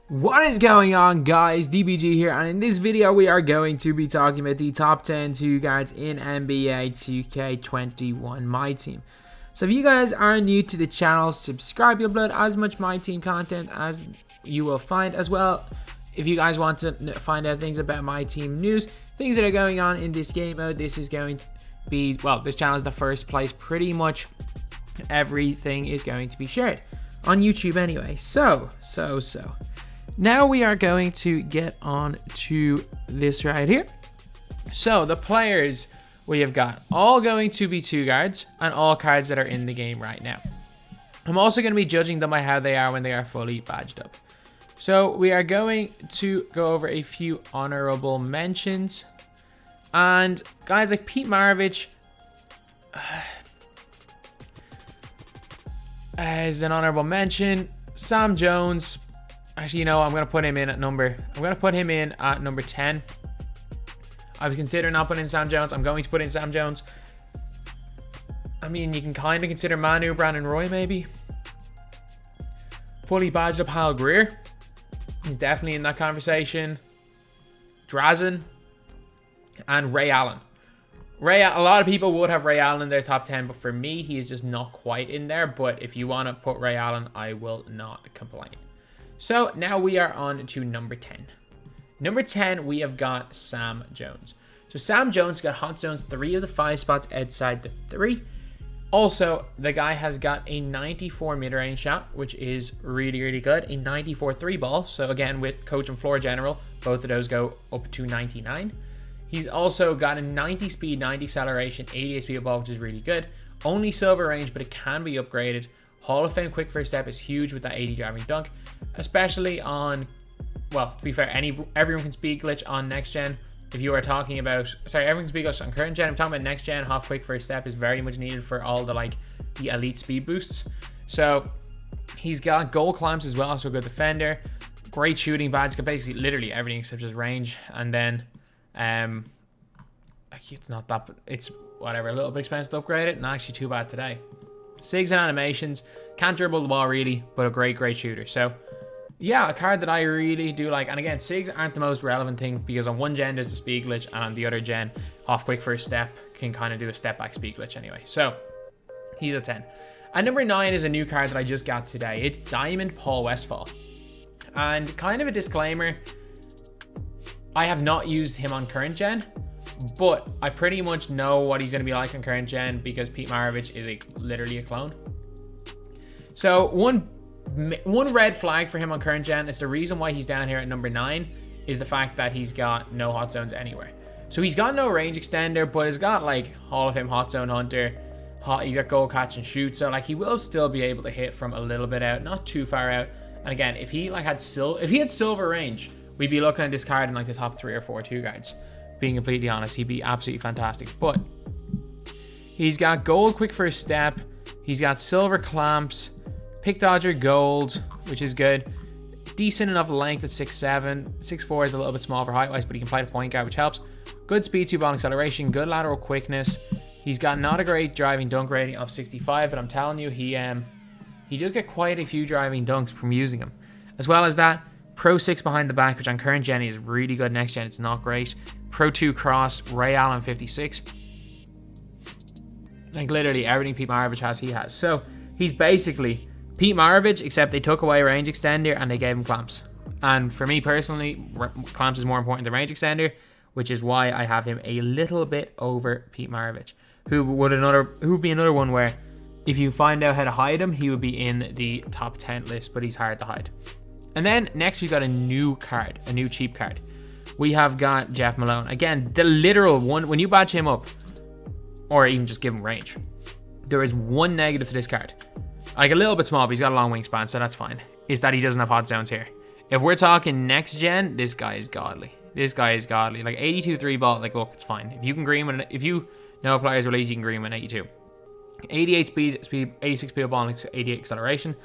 What is going on, guys? DBG here, and in this video we are going to be talking about the top 10 2 guards in NBA 2K21 MyTEAM. So if you guys are new to the channel, subscribe. You'll upload as much MyTEAM content as you will find. As well, if you guys want to find out things about MyTEAM news, things that are going on in this game mode, this is going to be, well, this channel is the first place. Pretty much everything is going to be shared on YouTube anyway. So now we are going to get on to this right here. So the players we have got all going to be 2 guards and all cards that are in the game right now. I'm also going to be judging them by how they are when they are fully badged up. So we are going to go over a few honorable mentions. And guys like Pete Maravich as an honorable mention. Sam Jones. Actually, you know, I'm going to put him in at number 10. I was considering not putting in Sam Jones. I'm going to put in Sam Jones. I mean, you can kind of consider Manu, Brandon Roy, maybe. Fully badged up Hal Greer. He's definitely in that conversation. Drazen. And Ray Allen. A lot of people would have Ray Allen in their top 10, but for me, he is just not quite in there. But if you want to put Ray Allen, I will not complain. So now we are on to number 10. Number 10, we have got Sam Jones. So Sam Jones got hot zones 3 of the 5 spots outside the 3. Also, the guy has got a 94 mid-range shot, which is really, really good. A 94 3-ball. So again, with coach and floor general, both of those go up to 99. He's also got a 90 speed, 90 acceleration, 88 speed ball, which is really good. Only silver range, but it can be upgraded. Hall of Fame quick first step is huge with that 80 driving dunk, especially on, well, to be fair, everyone can speed glitch on next gen. If you are talking about, everyone can speed glitch on current gen. I'm talking about next gen. Half quick first step is very much needed for all the the elite speed boosts. So he's got goal clamps as well, so a good defender, great shooting badge, got basically literally everything except his range. And then it's not that, it's whatever, a little bit expensive to upgrade it, not actually too bad today. SGs and animations, can't dribble the ball really, but a great shooter. So yeah, a card that I really do like. And again, SGs aren't the most relevant thing because on one gen there's the speed glitch, and on the other gen, off quick first step can kind of do a step back speed glitch anyway. So he's a 10. And number 9 is a new card that I just got today. It's Diamond Paul Westphal. And kind of a disclaimer, I have not used him on current gen, but I pretty much know what he's going to be like on current gen because Pete Maravich is literally a clone. So one red flag for him on current gen is the reason why he's down here at number 9 is the fact that he's got no hot zones anywhere. So he's got no range extender, but he's got Hall of Fame hot zone hunter. He's got goal catch and shoot, so he will still be able to hit from a little bit out, not too far out. And again, if he had silver range, we'd be looking at this card in the top 3 or 4 2 guards. Being completely honest, he'd be absolutely fantastic. But he's got gold quick first step. He's got silver clamps, pick dodger gold, which is good. Decent enough length at 6'7". 6'4" is a little bit small for height wise, but he can play the point guard, which helps. Good speed, 2-ball acceleration, good lateral quickness. He's got not a great driving dunk rating of 65, but I'm telling you, he does get quite a few driving dunks from using him. As well as that, Pro 6 behind the back, which on current gen is really good. Next gen, it's not great. Pro 2 cross, Ray Allen 56. Literally everything Pete Maravich has, he has. So he's basically Pete Maravich, except they took away range extender and they gave him clamps. And for me personally, clamps is more important than range extender, which is why I have him a little bit over Pete Maravich, who would be another one where if you find out how to hide him, he would be in the top 10 list, but he's hard to hide. And then next we got a new card, a new cheap card. We have got Jeff Malone. Again, the literal one, when you badge him up, or even just give him range, there is one negative to this card. A little bit small, but he's got a long wingspan, so that's fine. Is that he doesn't have hot zones here. If we're talking next gen, this guy is godly. 82 3-ball, look, it's fine. If you can green with, if you know players release, you can green with 82. 88 speed, 86 speed ball, and 88 acceleration.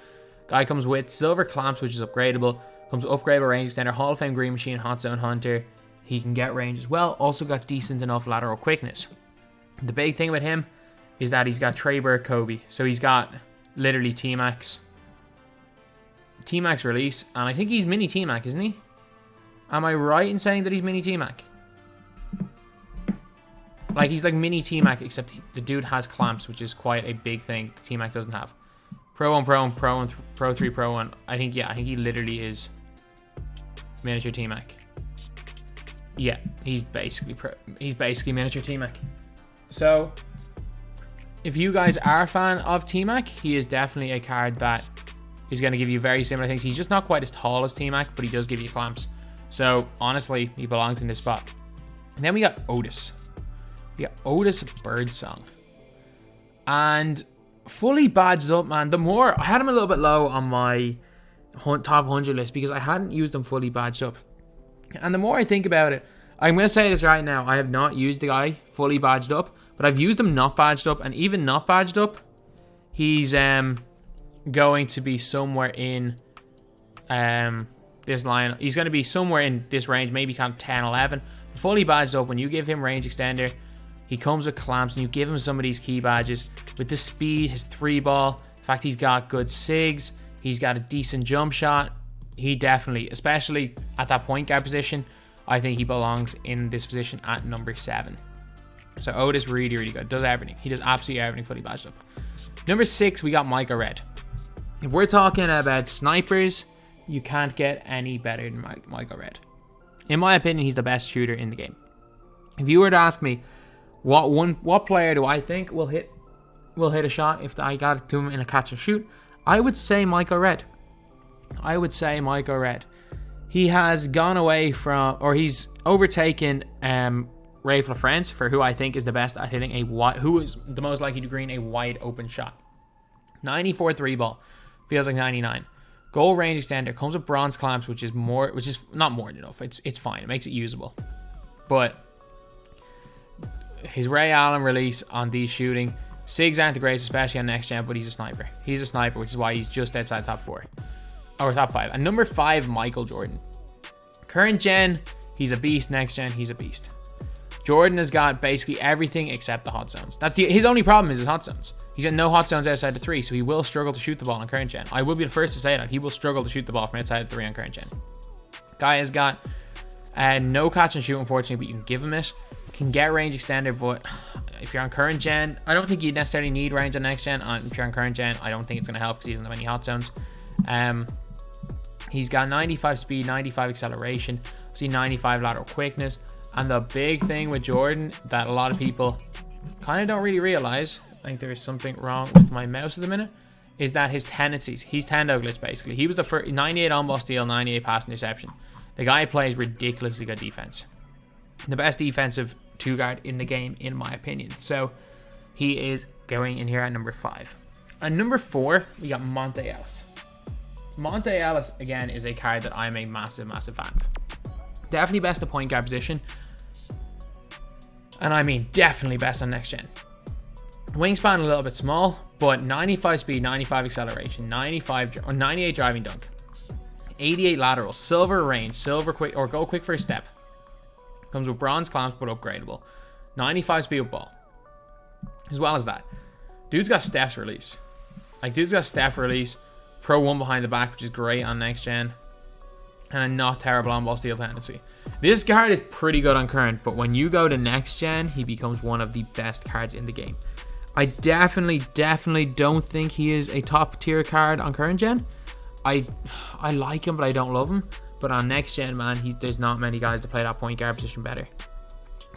Guy comes with silver clamps, which is upgradable. Comes with upgradable range extender, Hall of Fame green machine, hot zone hunter. He can get range as well. Also got decent enough lateral quickness. The big thing with him is that he's got Trey Burke Kobe. So he's got literally T-Max T-Mac's release, and I think he's mini T-Mac, isn't he? Am I right in saying that he's mini T-Mac? Like, he's like mini T-Mac, except the dude has clamps, which is quite a big thing T-Mac doesn't have. Pro 1, Pro 1, Pro 1, Pro 3, Pro 1. I think he literally is miniature T-Mac. Yeah, he's basically miniature T-Mac. So, if you guys are a fan of T-Mac, he is definitely a card that is going to give you very similar things. He's just not quite as tall as T-Mac, but he does give you clamps. So, honestly, he belongs in this spot. And then we got Otis. We got Otis Birdsong. And fully badged up, man. The more, I had him a little bit low on my top 100 list because I hadn't used him fully badged up. And the more I think about it, I'm going to say this right now. I have not used the guy fully badged up, but I've used him not badged up. And even not badged up, he's going to be somewhere in this line. He's going to be somewhere in this range, maybe kind of 10, 11. Fully badged up, when you give him range extender, he comes with clamps, and you give him some of these key badges. With the speed, his 3-ball, in fact, he's got good SIGs, he's got a decent jump shot. He definitely, especially at that point guard position, I think he belongs in this position at number 7. So Otis, really, really good. Does everything. He does absolutely everything fully badged up. Number 6, we got Micah Red. If we're talking about snipers, you can't get any better than Micah Red. In my opinion, he's the best shooter in the game. If you were to ask me, what player do I think will hit a shot if I got it to him in a catch and shoot, I would say Micah Red. He has gone away from, or he's overtaken Rafe LaFrance for who I think is the best at hitting who is the most likely to green a wide open shot. 94 3-ball, feels like 99. Goal range extender, comes with bronze clamps, which is not more than enough. It's fine. It makes it usable. But his Ray Allen release on these shooting, SIGs aren't the greatest, especially on next gen, but he's a sniper. He's a sniper, which is why he's just outside top 4 or top 5. And number 5, Michael Jordan. Current gen, he's a beast. Next gen, he's a beast. Jordan has got basically everything except the hot zones. His only problem is his hot zones. He's got no hot zones outside the 3, so he will struggle to shoot the ball on current gen. I will be the first to say that. He will struggle to shoot the ball from outside the 3 on current gen. Guy has got no catch and shoot, unfortunately, but you can give him it. Can get range extender, but if you're on current gen, I don't think you necessarily need range on next gen. If you're on current gen, I don't think it's going to help because he doesn't have any hot zones. He's got 95 speed, 95 acceleration, see 95 lateral quickness. And the big thing with Jordan that a lot of people kind of don't really realize, I think there's something wrong with my mouse at the minute, is that his tendencies. He's Tendo glitch basically. He was the first 98 on-ball steal, 98 pass interception. The guy plays ridiculously good defense. The best defensive 2-guard in the game, in my opinion. So he is going in here at number 5. At number 4, we got Monte Ellis. Monte Ellis, again, is a card that I'm a massive, massive fan of. Definitely best at point guard position. And I mean, definitely best on next gen. Wingspan a little bit small, but 95 speed, 95 acceleration, 98 driving dunk, 88 lateral, silver range, silver quick, or go quick first step. Comes with bronze clamps, but upgradable. 95 speed with ball. As well as that, dude's got Steph's release. Pro 1 behind the back, which is great on next gen. And a not terrible on-ball steal tendency. This card is pretty good on current, but when you go to next gen, he becomes one of the best cards in the game. I definitely don't think he is a top tier card on current gen. I like him, but I don't love him. But on next gen, man, there's not many guys that play that point guard position better.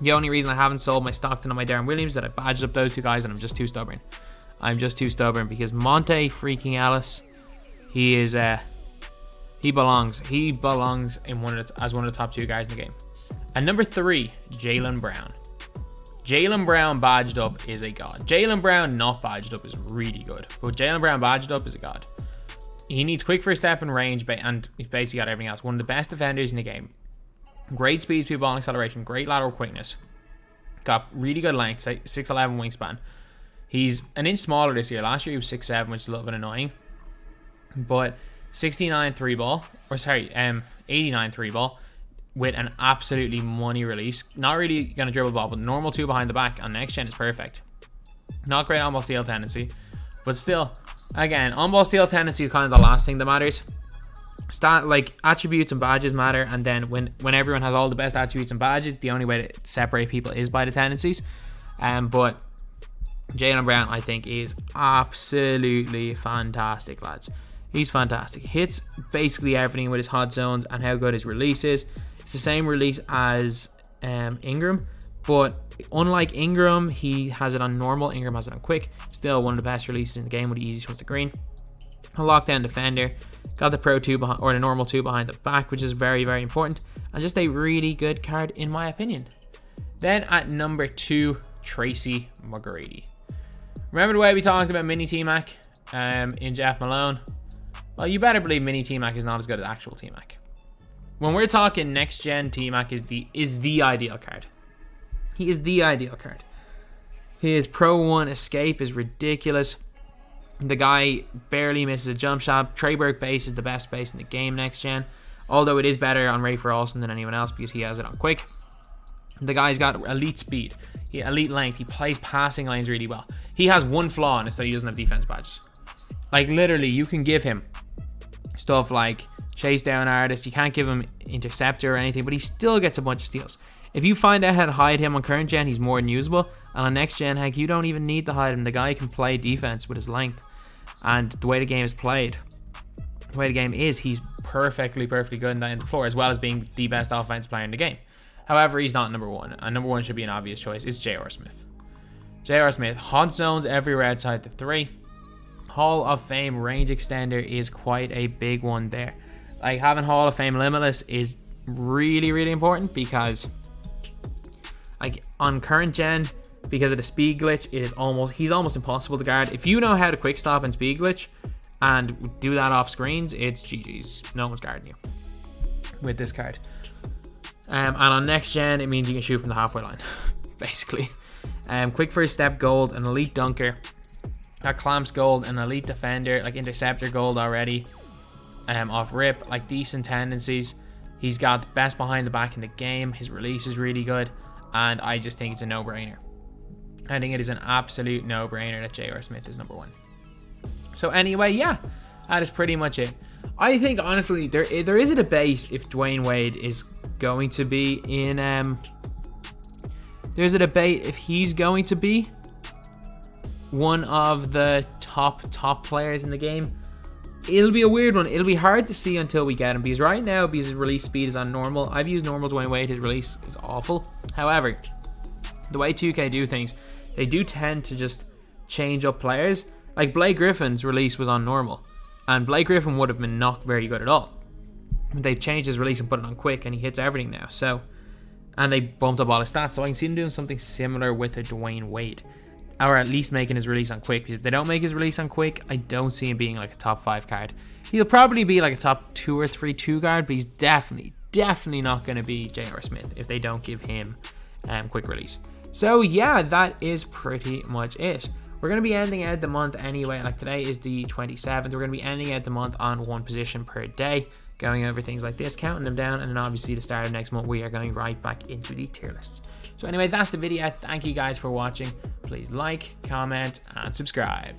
The only reason I haven't sold my Stockton and my Darren Williams is that I badged up those 2 guys, and I'm just too stubborn. Because Monte freaking Ellis, he belongs in as one of the top 2 guys in the game. And number 3, Jaylen Brown. Jaylen Brown badged up is a god. Jaylen Brown not badged up is really good, but Jaylen Brown badged up is a god. He needs quick first step and range, and he's basically got everything else. One of the best defenders in the game. Great speed, ball and acceleration, great lateral quickness. Got really good length, 6'11" wingspan. He's an inch smaller this year. Last year he was 6'7", which is a little bit annoying. But 89 3-ball with an absolutely money release. Not really going to dribble the ball, but normal 2 behind the back on next gen is perfect. Not great on-ball steal tendency, but still, again, on-ball steal tendency is kind of the last thing that matters. Attributes and badges matter, and then when everyone has all the best attributes and badges, the only way to separate people is by the tendencies. But Jaylen Brown, I think, is absolutely fantastic, lads. He's fantastic. Hits basically everything with his hot zones and how good his release is. It's the same release as Ingram, but unlike Ingram, he has it on normal. Ingram has it on quick. Still one of the best releases in the game with the easiest ones to green. A lockdown defender. Got the Pro 2 behind, or the normal 2 behind the back, which is very, very important. And just a really good card in my opinion. Then at number 2, Tracy McGrady. Remember the way we talked about mini T-Mac in Jeff Malone? Well, you better believe mini T-Mac is not as good as actual T-Mac. When we're talking next gen, T-Mac is the ideal card. He is the ideal card. His Pro 1 escape is ridiculous. The guy barely misses a jump shot. Treyberg base is the best base in the game next gen, although it is better on Rafer Alston than anyone else because he has it on quick. The guy's got elite speed, elite length. He plays passing lanes really well. He has one flaw, and it's that he doesn't have defense badges. Like, literally, you can give him stuff like chase down artist. You can't give him interceptor or anything, but he still gets a bunch of steals. If you find out how to hide him on current gen, he's more than usable. And on next gen, heck, you don't even need to hide him. The guy can play defense with his length. And the way the game is played, the way the game is, he's perfectly good in the floor, as well as being the best offense player in the game. However, he's not number 1. And number 1 should be an obvious choice. It's J.R. Smith. J.R. Smith, hot zones everywhere outside the 3. Hall of Fame range extender is quite a big one there. Like, having Hall of Fame limitless is really, really important because, like, on current gen, because of the speed glitch, he's almost impossible to guard. If you know how to quick stop and speed glitch and do that off screens, it's GG's. No one's guarding you with this card. And on next gen, it means you can shoot from the halfway line, basically. Quick first step gold, an elite dunker. Got clamps gold, an elite defender, like interceptor gold already. Off rip, like decent tendencies. He's got the best behind the back in the game. His release is really good, and I just think it's a no-brainer. I think it is an absolute no-brainer that J.R. Smith is number 1. So anyway, yeah, that is pretty much it. I think, honestly, there is a debate if Dwayne Wade is going to be in... there's a debate if he's going to be one of the top players in the game. It'll be a weird one. It'll be hard to see until we get him, because right now, because his release speed is on normal, I've used normal Dwayne Wade, his release is awful. However, the way 2K do things, they do tend to just change up players. Like, Blake Griffin's release was on normal, and Blake Griffin would have been not very good at all. They've changed his release and put it on quick, and he hits everything now. So, and they bumped up all his stats, so I can see him doing something similar with a Dwayne Wade, or at least making his release on quick. Because if they don't make his release on quick, I don't see him being like a top 5 card. He'll probably be like a top 2 or 3 2 guard, but he's definitely not going to be J.R. Smith if they don't give him quick release. So yeah, that is pretty much it. We're going to be ending out the month anyway. Like, today is the 27th. We're going to be ending out the month on 1 position per day, going over things like this, counting them down, and then obviously the start of next month we are going right back into the tier lists. So anyway, that's the video. Thank you guys for watching. Please like, comment, and subscribe.